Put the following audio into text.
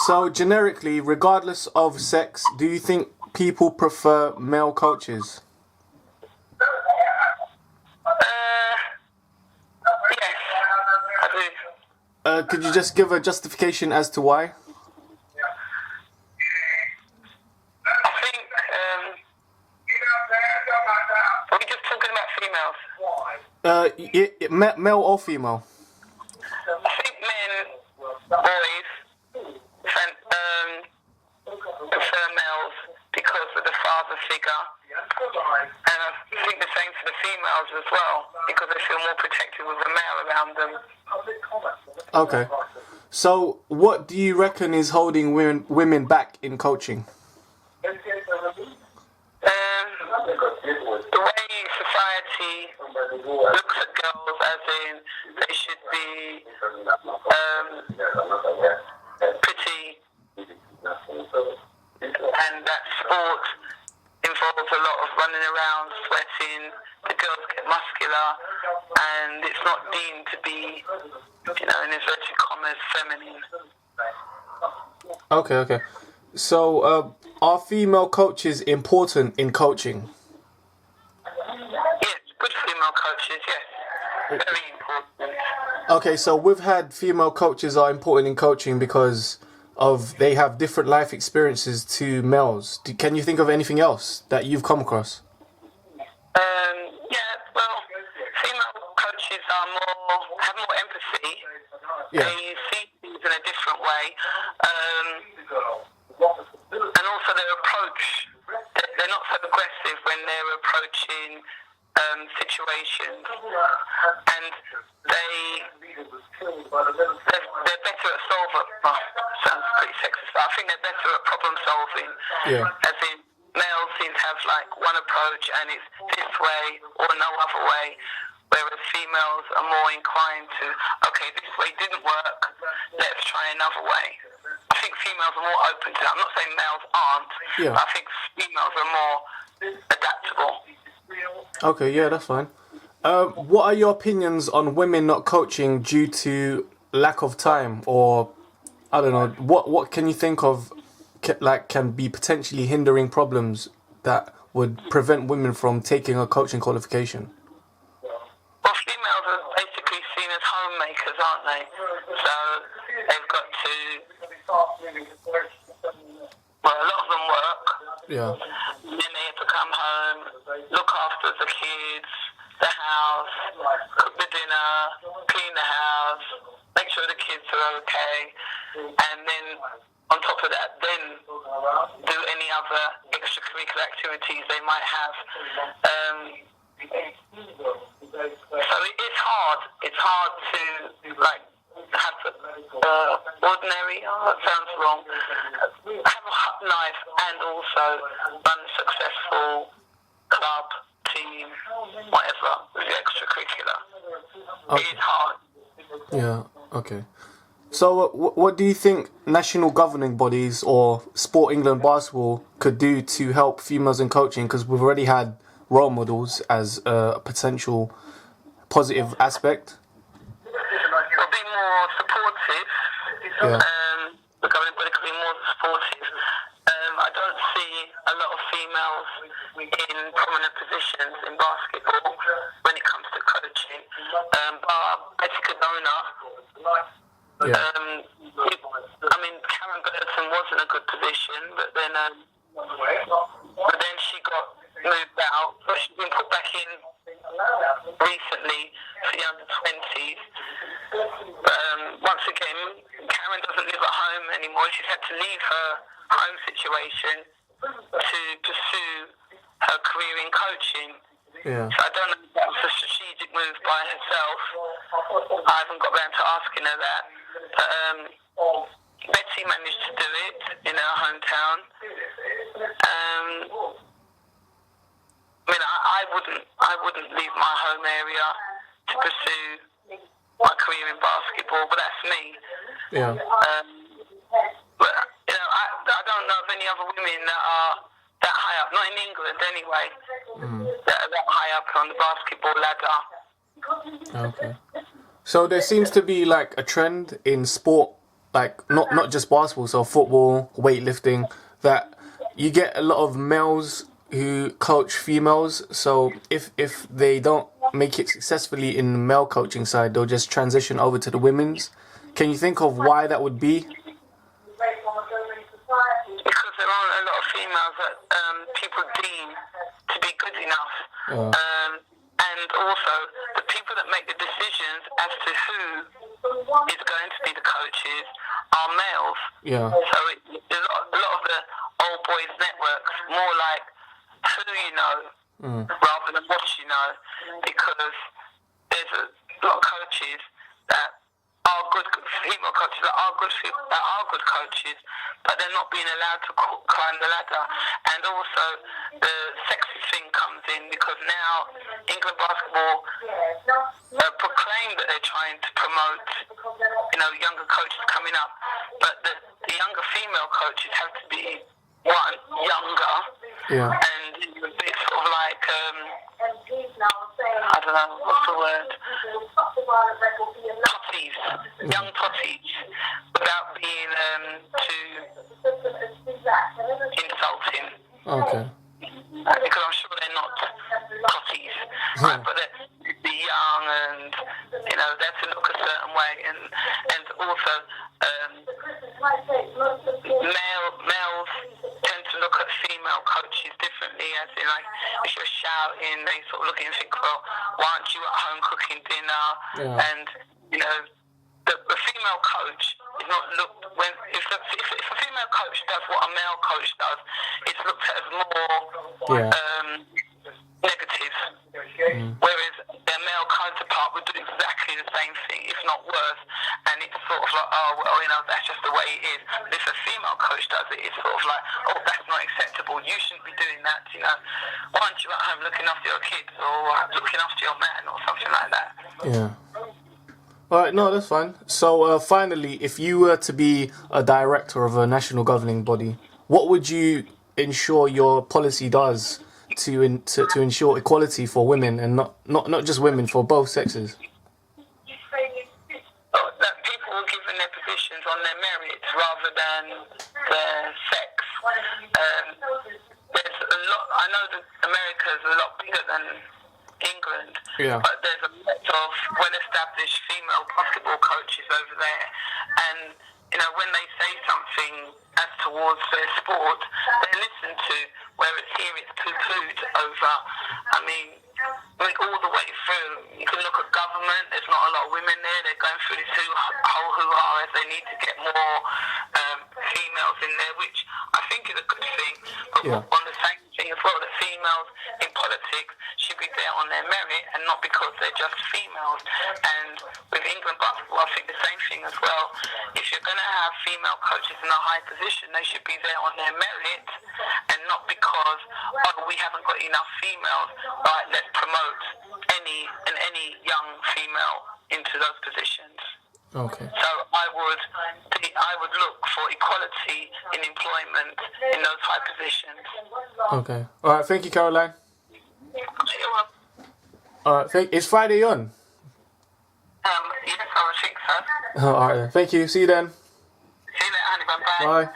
So generically, regardless of sex, do you think people prefer male coaches? Yes, I do. Could you just give a justification as to why? I think, are we just talking about females? Male or female? I think men, boys, prefer males because of the father figure. And I think the same for the females as well, because they feel more protected with a male around them. Okay. So, what do you reckon is holding women back in coaching? The way society looks at girls as in they should be pretty, and that sport involves a lot of running around, sweating, the girls get muscular, and it's not deemed to be, in inverted commas, feminine. Okay. So, are female coaches important in coaching? Yes, good female coaches, yes. Very important. Okay, so we've had female coaches are important in coaching because they have different life experiences to males. Can you think of anything else that you've come across? Female coaches have more empathy. Yeah. They see things in a different way. And also their approach, they're not so aggressive when they're approaching situations. And they're better at solving. Sounds pretty sexist, but I think they're better at problem solving. Yeah. As in, males seem to have like one approach and it's this way or no other way, whereas females are more inclined to, okay, this way didn't work, let's try another way. I think females are more open to that. I'm not saying males aren't, Yeah. but I think females are more adaptable. Okay, yeah, that's fine. What are your opinions on women not coaching due to lack of time, or I don't know? What can you think of can be potentially hindering problems that would prevent women from taking a coaching qualification? Well, females are basically seen as homemakers, aren't they? So they've got to. Well, a lot of them work. Yeah. And then they have to come home, look after the kids, the house, cook the dinner, clean the house, make sure the kids are okay, and then on top of that, then do any other extracurricular activities they might have. So it's hard. It's hard to have ordinary. That sounds wrong. Have a life and also run a successful club, team, whatever, with the extracurricular. Okay. It is hard. Yeah. Okay. So, what do you think national governing bodies or Sport England Basketball could do to help females in coaching? Because we've already had role models as a potential positive aspect. We'll be more supportive. Yeah. The governing body could be more supportive. I don't see a lot of females in prominent positions in basketball when it comes to coaching. But Jessica Dona, Yeah. Karen Burton was in a good position, but then she got moved out. But she's been put back in recently for the under-20s. Once again, Karen doesn't live at home anymore. She's had to leave her home situation to pursue her career in coaching. Yeah. So I don't know if that was a strategic move by herself. I haven't got round to asking her that. But Betsy managed to do it in her hometown. I wouldn't leave my home area to pursue my career in basketball, but that's me. Yeah. But I don't know of any other women that are that high up, not in England anyway, that are that high up on the basketball ladder. Okay. So there seems to be like a trend in sport like not just basketball, so football, weightlifting, that you get a lot of males who coach females. So if they don't make it successfully in the male coaching side, they'll just transition over to the women's. Can you think of why that would be? Because there aren't a lot of females that people deem to be good enough. And also, the people that make the decisions as to who is going to be the coaches are males. Yeah. So a lot of the old boys networks, more like who you know rather than what you know, because there's a lot of coaches that are good female coaches that are good coaches, but they're not being allowed to climb the ladder. And also the sexist thing comes in, because now England basketball proclaim that they're trying to promote, younger coaches coming up, but the younger female coaches have to be younger, and it's sort of like I don't know what's the word, potties, young potties, without being too insulting. Okay. Because I'm sure they're not potties, right? But they're young, and they have to look a certain way, and also males tend to look at female coaches differently, as in, like, if you're shouting, they sort of look at you and think, well, why aren't you at home cooking dinner? And the female coach is not looked when if a female coach does what a male coach does, it's looked at as more negative. Whereas their male counterpart would do exactly the same thing, if not worse, and it's sort of like, oh well, that's just the way it is. But if a female coach does it, it's sort of like, oh, that's not acceptable. You shouldn't be doing that. Why aren't you at home looking after your kids or looking after your man or something like that? Yeah. All right, no, that's fine. So finally, if you were to be a director of a national governing body, what would you ensure your policy does to ensure equality for women, and not just women, for both sexes? That people are given their positions on their merits rather than their sex. There's a lot. I know that America is a lot bigger than England, but there's a lot of well-established female basketball coaches over there, and when they say something as towards their sport, they're listened to, whereas here it's poo-pooed over. I mean, all the way through, you can look at government, there's not a lot of women there, they're going through this whole hoo-ha as they need to get more females in there, which I think is a good thing, but on the same thing as well, the females in politics should be there on their merit and not because they're just females. And with England basketball, I think the same thing as well. If you're going to have female coaches in a high position, they should be there on their merit and not because, we haven't got enough females, right, let's promote any young female into those positions. Okay. So I would look for equality in employment in those high positions. Okay. All right. Thank you, Caroline. You're welcome. All right. Is Friday on? Yes, I would think so. All right. Then. Thank you. See you then. See you later, honey. Bye. Bye.